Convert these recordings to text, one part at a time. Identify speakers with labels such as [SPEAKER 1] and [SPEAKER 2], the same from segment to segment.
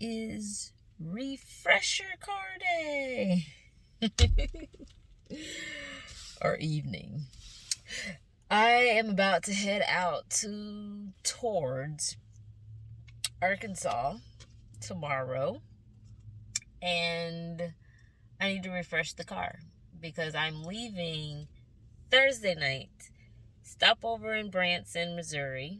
[SPEAKER 1] is refresher car day. Or evening. I am about to head out towards Arkansas tomorrow, and I need to refresh the car because I'm leaving Thursday night. Stop over in Branson, Missouri.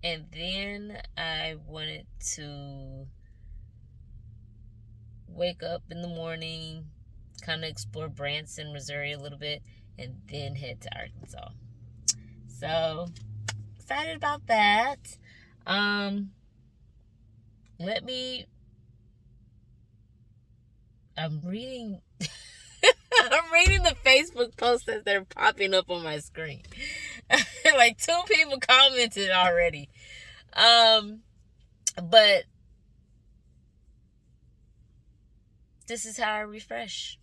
[SPEAKER 1] And then I wanted to wake up in the morning, kind of explore Branson, Missouri a little bit, and then head to Arkansas. So, excited about that. I'm reading I'm reading the Facebook posts as they're popping up on my screen. Like 2 people commented already. But this is how I refresh.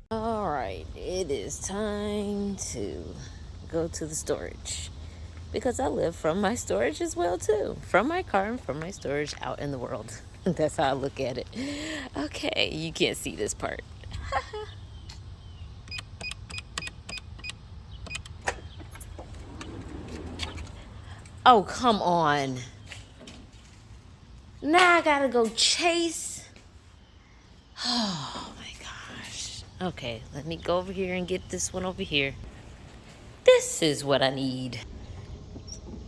[SPEAKER 1] All right, it is time to go to the storage because I live from my storage as well too, from my car and from my storage out in the world. That's how I look at it. Okay, you can't see this part. Oh, come on. Now I gotta go chase. Oh my gosh. Okay, let me go over here and get this one over here. This is what I need.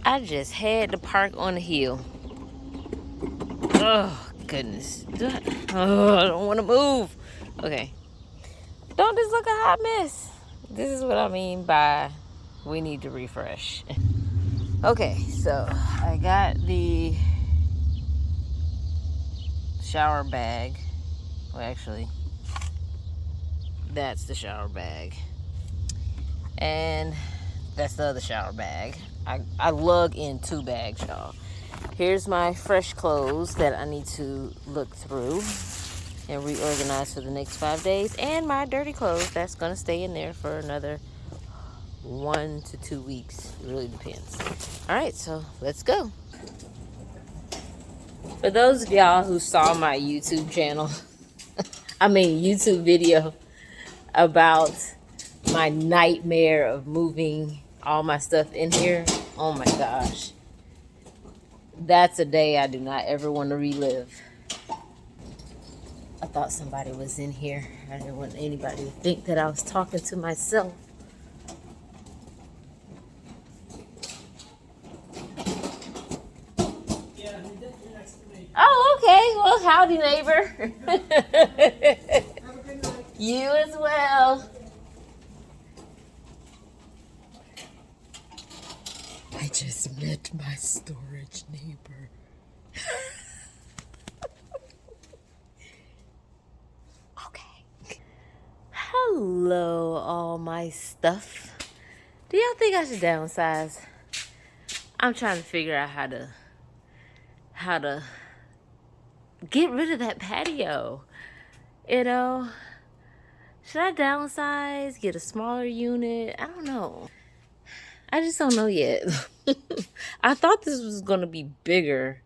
[SPEAKER 1] I just had to park on the hill. Oh, goodness. I don't want to move. Okay. Don't this look a hot mess? This is what I mean by we need to refresh. Okay, so I got the shower bag. Well, actually, that's the shower bag. And that's the other shower bag. I lug in 2 bags, y'all. Here's my fresh clothes that I need to look through and reorganize for the next 5 days. And my dirty clothes, that's going to stay in there for another 1 to 2 weeks. It really depends. All right, so let's go. For those of y'all who saw my YouTube channel, YouTube video about my nightmare of moving all my stuff in here. Oh my gosh. That's a day I do not ever want to relive. I thought somebody was in here. I didn't want anybody to think that I was talking to myself.
[SPEAKER 2] Yeah, you're next to me.
[SPEAKER 1] Oh, okay. Well, howdy, neighbor.
[SPEAKER 2] Have a good night.
[SPEAKER 1] You as well. I just met my storage neighbor. Okay. Hello, all my stuff. Do y'all think I should downsize? I'm trying to figure out how to get rid of that patio. You know, should I downsize, get a smaller unit? I don't know. I just don't know yet. I thought this was going to be bigger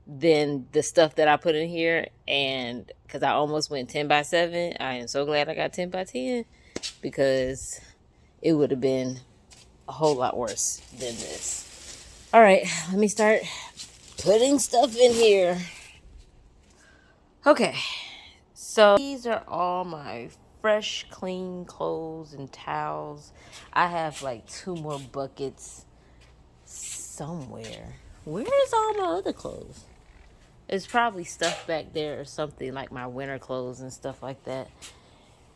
[SPEAKER 1] than the stuff that I put in here. And because I almost went 10 by 7, I am so glad I got 10 by 10 because it would have been a whole lot worse than this. All right, let me start putting stuff in here. Okay, so these are all my fresh, clean clothes and towels. I have like 2 more buckets somewhere. Where's all my other clothes? It's probably stuff back there or something, like my winter clothes and stuff like that.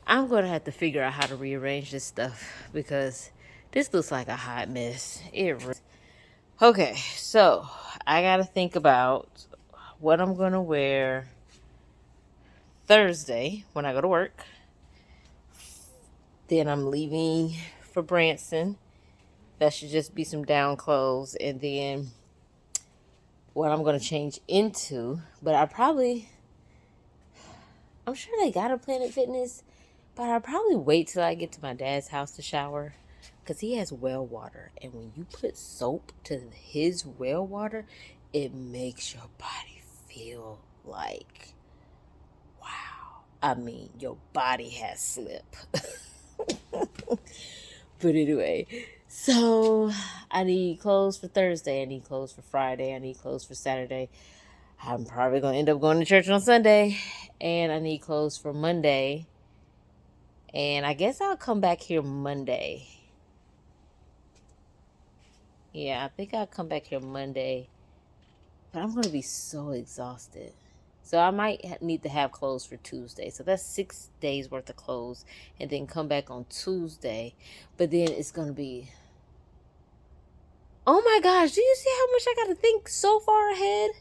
[SPEAKER 1] I'm going to have to figure out how to rearrange this stuff because this looks like a hot mess. Okay, so I got to think about what I'm going to wear Thursday when I go to work. Then I'm leaving for Branson. That should just be some down clothes. And then what I'm going to change into. But I'm sure they got a Planet Fitness. But I'll probably wait till I get to my dad's house to shower. because he has well water, and when you put soap to his well water, it makes your body feel like, wow. I mean, your body has slip. But anyway, so I need clothes for Thursday. I need clothes for Friday. I need clothes for Saturday. I'm probably going to end up going to church on Sunday. And I need clothes for Monday. And I guess I'll come back here Monday. Yeah, I think I'll come back here Monday. But I'm going to be so exhausted. So I might need to have clothes for Tuesday. So that's 6 days worth of clothes. And then come back on Tuesday. But then it's going to be... Oh my gosh, do you see how much I got to think so far ahead?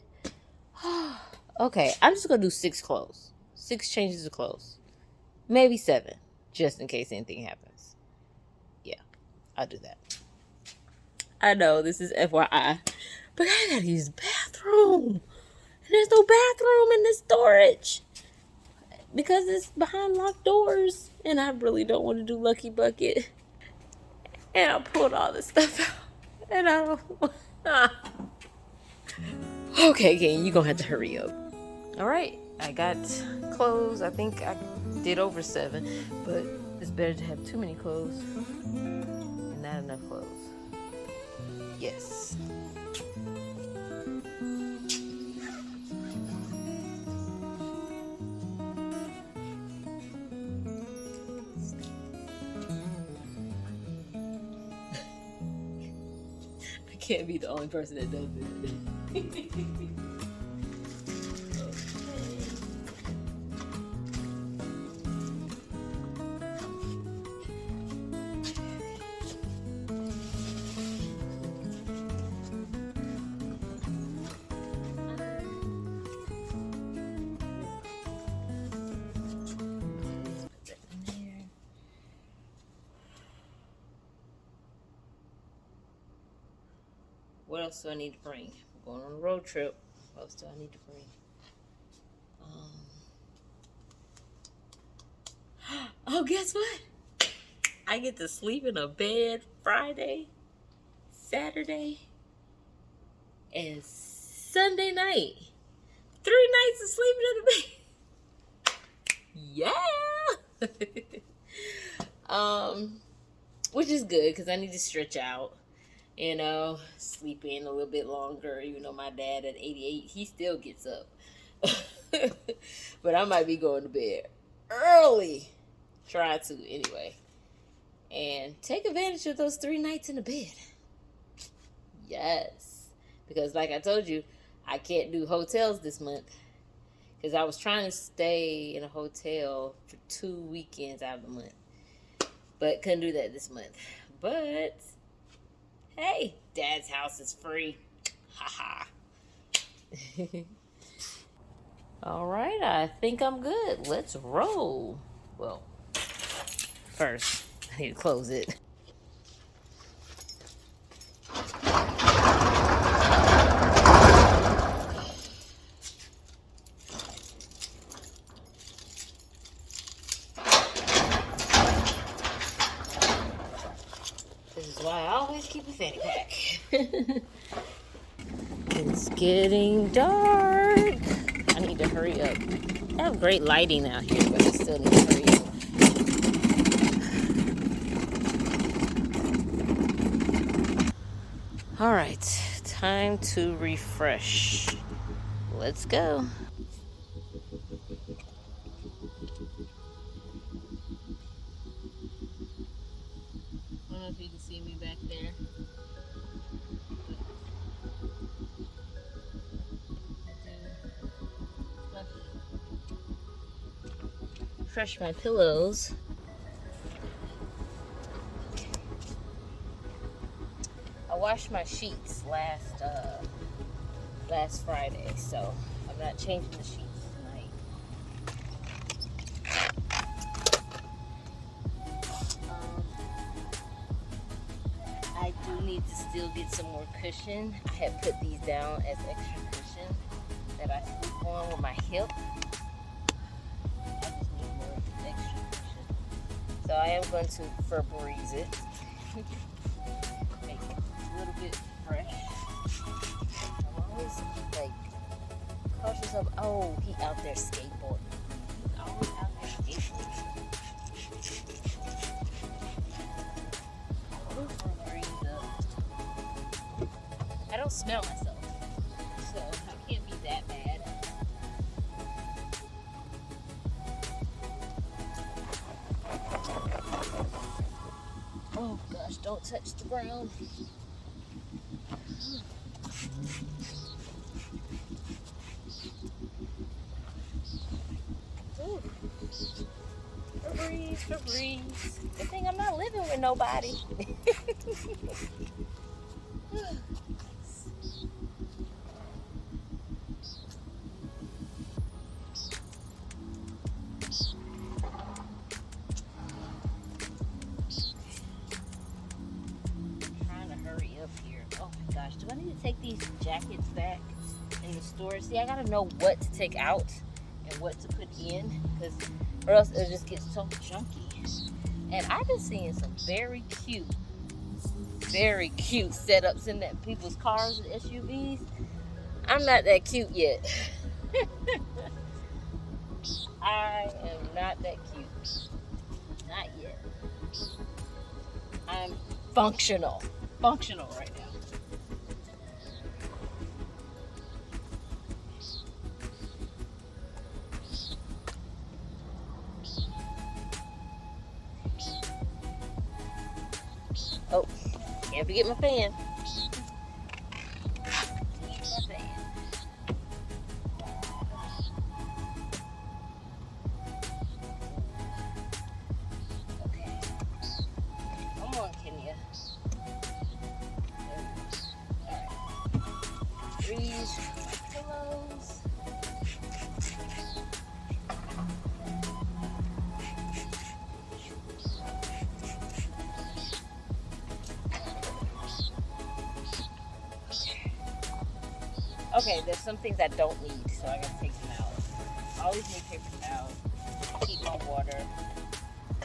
[SPEAKER 1] Okay, I'm just going to do 6 clothes. 6 changes of clothes. Maybe 7. Just in case anything happens. Yeah, I'll do that. I know this is FYI. But I got to use the bathroom. And there's no bathroom in this storage. Because it's behind locked doors. And I really don't want to do Lucky Bucket. And I pulled all this stuff out. And I don't... Okay, King, you're going to have to hurry up. All right, I got clothes. I think I did over 7, but it's better to have too many clothes and not enough clothes. Yes. I can't be the only person that does it. What else do I need to bring? We're going on a road trip. What else do I need to bring? Oh, guess what? I get to sleep in a bed Friday, Saturday, and Sunday night. 3 nights of sleeping in the bed. Yeah. Which is good because I need to stretch out. You know, sleep in a little bit longer. Even though my dad at 88, he still gets up. But I might be going to bed early. Try to, anyway. And take advantage of those 3 nights in the bed. Yes. Because like I told you, I can't do hotels this month. Because I was trying to stay in a hotel for 2 weekends out of the month. But couldn't do that this month. But... hey, Dad's house is free. Haha. All right, I think I'm good. Let's roll. Well, first, I need to close it. This is why I always keep a fanny pack. It's getting dark. I need to hurry up. I have great lighting out here, but I still need to hurry up. All right, time to refresh. Let's go. I don't know if you can see me back there. Refresh my pillows. I washed my sheets last Friday, so I'm not changing the sheets tonight. I do need to still get some more cushion. I had put these down as extra cushion that I sleep on with my hip. I just need more extra cushion. So I am going to Febreze it Make it a little bit fresh. I'm always like cautious of, oh, he out there skateboarding. He's always out there skateboarding. I don't smell myself, so I can't be that bad. Oh gosh, don't touch the ground. Ooh. Febreze, Febreze. Good thing I'm not living with nobody. Do I need to take these jackets back in the store? See, I gotta know what to take out and what to put in, because or else it'll just get so junky. And I've been seeing some very cute setups in that people's cars and SUVs. I'm not that cute yet. I am not that cute. Not yet. I'm functional right now. Oh, can't forget my fan. Okay. Come on, Kenya. Alright. Freeze pillows. Okay, there's some things I don't need, so I gotta take them out. I always need paper towels. Keep my water.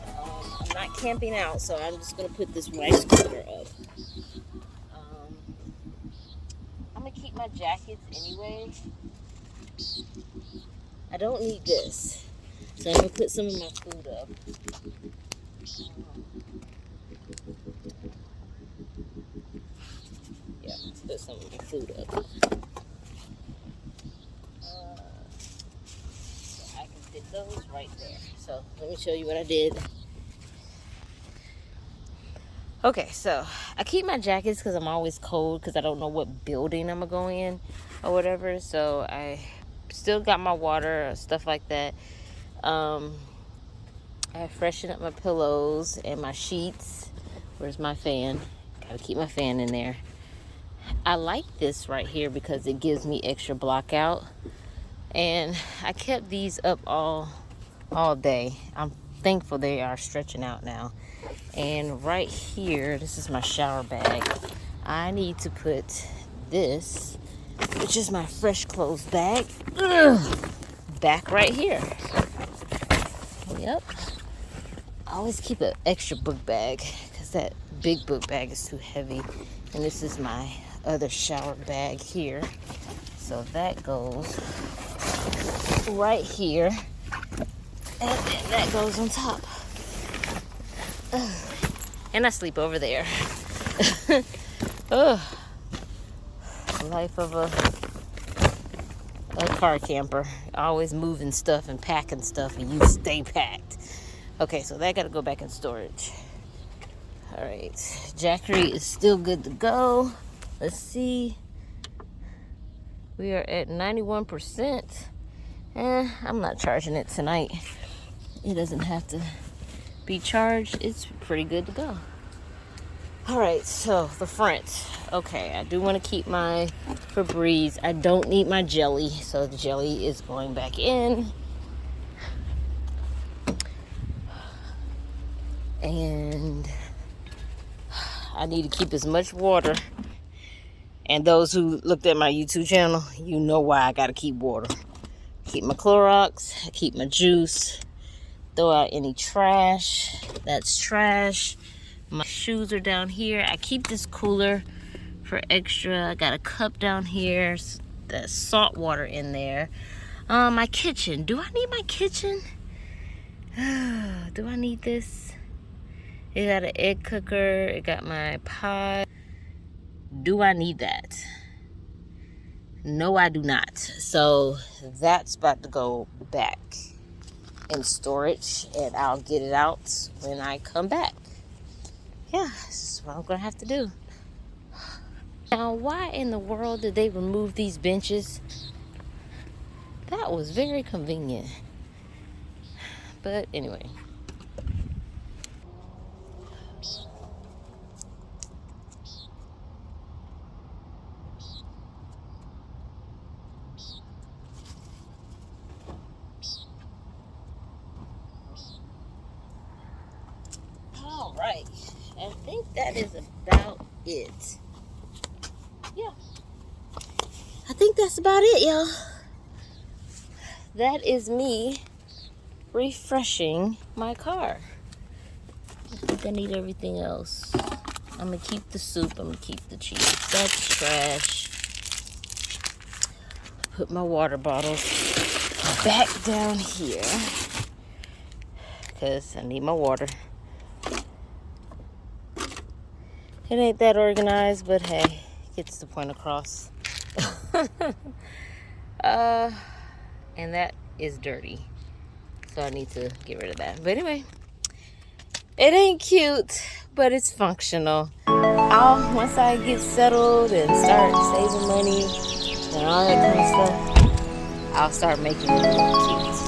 [SPEAKER 1] I'm not camping out, so I'm just gonna put this rice cooker up. I'm gonna keep my jackets anyway. I don't need this, so I'm gonna put some of my food up. Yeah, put some of my food up. Those right there. So let me show you what I did. Okay, so I keep my jackets because I'm always cold because I don't know what building I'm gonna go in or whatever. So I still got my water, stuff like that. I freshened up my pillows and my sheets. Where's my fan? Gotta keep my fan in there. I like this right here because it gives me extra block out. And I kept these up all day. I'm thankful they are stretching out now. And right here, this is my shower bag. I need to put this, which is my fresh clothes bag, back right here. Yep. I always keep an extra book bag because that big book bag is too heavy. And this is my other shower bag here. So that goes right here, and then that goes on top. And I sleep over there. Life of a car camper. Always moving stuff and packing stuff, and you stay packed. Okay, so that got to go back in storage. All right, Jackery is still good to go. Let's see. We are at 91%. I'm not charging it tonight. It doesn't have to be charged. It's pretty good to go. All right, so the front. Okay, I do want to keep my Febreze. I don't need my jelly, so the jelly is going back in. And I need to keep as much water. And those who looked at my YouTube channel, you know why I gotta keep water. Keep my Clorox, keep my juice, throw out any trash. That's trash. My shoes are down here. I keep this cooler for extra. I got a cup down here. There's salt water in there. My kitchen. Do I need my kitchen? Do I need this? It got an egg cooker. It got my pot. Do I need that? No, I do not. So that's about to go back in storage, and I'll get it out when I come back. Yeah, this is what I'm gonna have to do. Now, why in the world did they remove these benches? That was very convenient. But anyway. All right. I think that is about it. Yeah. I think that's about it, y'all. That is me refreshing my car. I think I need everything else. I'm gonna keep the soup. I'm gonna keep the cheese. That's trash. Put my water bottles back down here because I need my water. It ain't that organized, but hey, gets the point across. And that is dirty, so I need to get rid of that. But anyway, it ain't cute, but it's functional. Once I get settled and start saving money and all that kind of stuff, I'll start making it look cute.